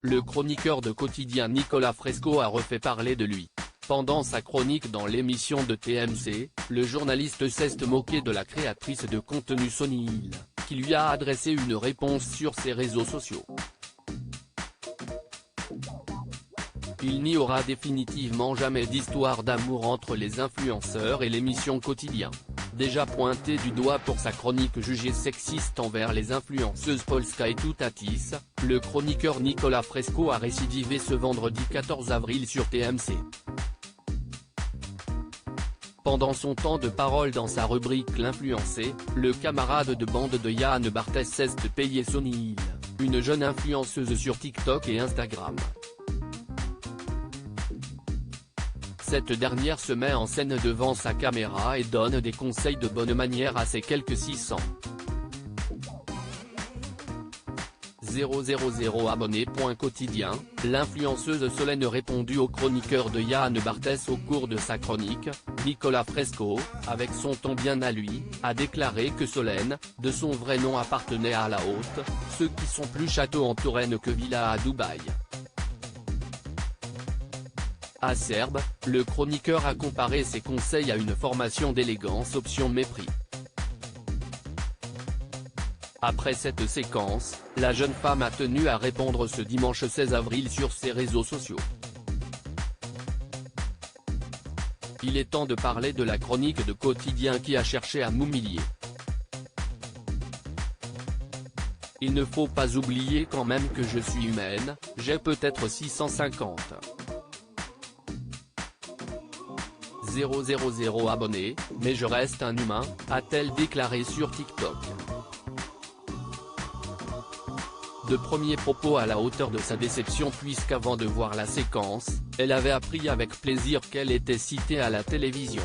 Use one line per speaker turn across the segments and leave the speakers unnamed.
le chroniqueur de quotidien Nicolas Fresco a refait parler de lui. Pendant sa chronique dans l'émission de TMC, le journaliste s'est moqué de la créatrice de contenu Sonny Hill, qui lui a adressé une réponse sur ses réseaux sociaux. Il n'y aura définitivement jamais d'histoire d'amour entre les influenceurs et l'émission Quotidien. Déjà pointé du doigt pour sa chronique jugée sexiste envers les influenceuses Polska et Toutatis, le chroniqueur Nicolas Fresco a récidivé ce vendredi 14 avril sur TMC. Pendant son temps de parole dans sa rubrique L'influencé, le camarade de bande de Yann Barthès s'est payé Sonny Hill, une jeune influenceuse sur TikTok et Instagram. Cette dernière se met en scène devant sa caméra et donne des conseils de bonne manière à ses quelques 600 000 abonnés. Quotidien, l'influenceuse Solène répondu au chroniqueur de Yann Barthès au cours de sa chronique. Nicolas Fresco, avec son ton bien à lui, a déclaré que Solène, de son vrai nom appartenait à la Haute, ceux qui sont plus châteaux en Touraine que villa à Dubaï. Acerbe, le chroniqueur a comparé ses conseils à une formation d'élégance option mépris. Après cette séquence, la jeune femme a tenu à répondre ce dimanche 16 avril sur ses réseaux sociaux. Il est temps de parler de la chronique de Quotidien qui a cherché à m'humilier. Il ne faut pas oublier quand même que je suis humaine, j'ai peut-être 650 000 abonnés, mais je reste un humain, a-t-elle déclaré sur TikTok. De premiers propos à la hauteur de sa déception puisqu'avant de voir la séquence, elle avait appris avec plaisir qu'elle était citée à la télévision.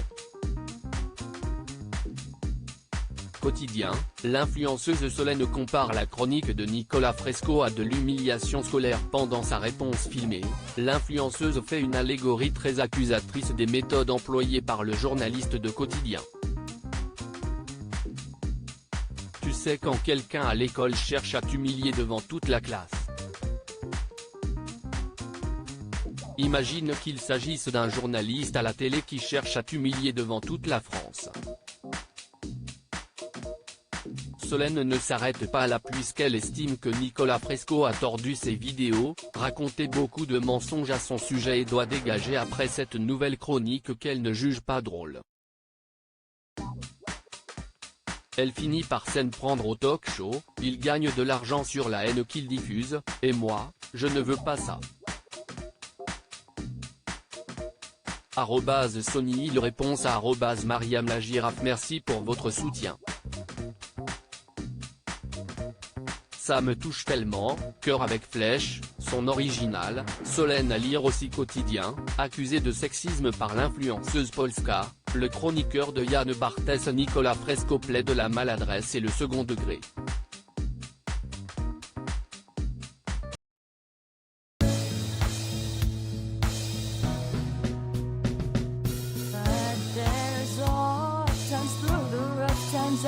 Quotidien, l'influenceuse Solène compare la chronique de Nicolas Fresco à de l'humiliation scolaire. Pendant sa réponse filmée, l'influenceuse fait une allégorie très accusatrice des méthodes employées par le journaliste de Quotidien. Tu sais quand quelqu'un à l'école cherche à t'humilier devant toute la classe. Imagine qu'il s'agisse d'un journaliste à la télé qui cherche à t'humilier devant toute la France. Solène ne s'arrête pas là puisqu'elle estime que Nicolas Fresco a tordu ses vidéos, raconté beaucoup de mensonges à son sujet et doit dégager après cette nouvelle chronique qu'elle ne juge pas drôle. Elle finit par s'en prendre au talk show, il gagne de l'argent sur la haine qu'il diffuse, et moi, je ne veux pas ça. @Sonny Hill réponse à @Mariam la girafe. Merci pour votre soutien. Ça me touche tellement, cœur avec flèche, son original. Solène à lire aussi Quotidien, accusée de sexisme par l'influenceuse Polska, le chroniqueur de Yann Barthès Nicolas Fresco plaide la maladresse et le second degré.
But there's all times through the rough times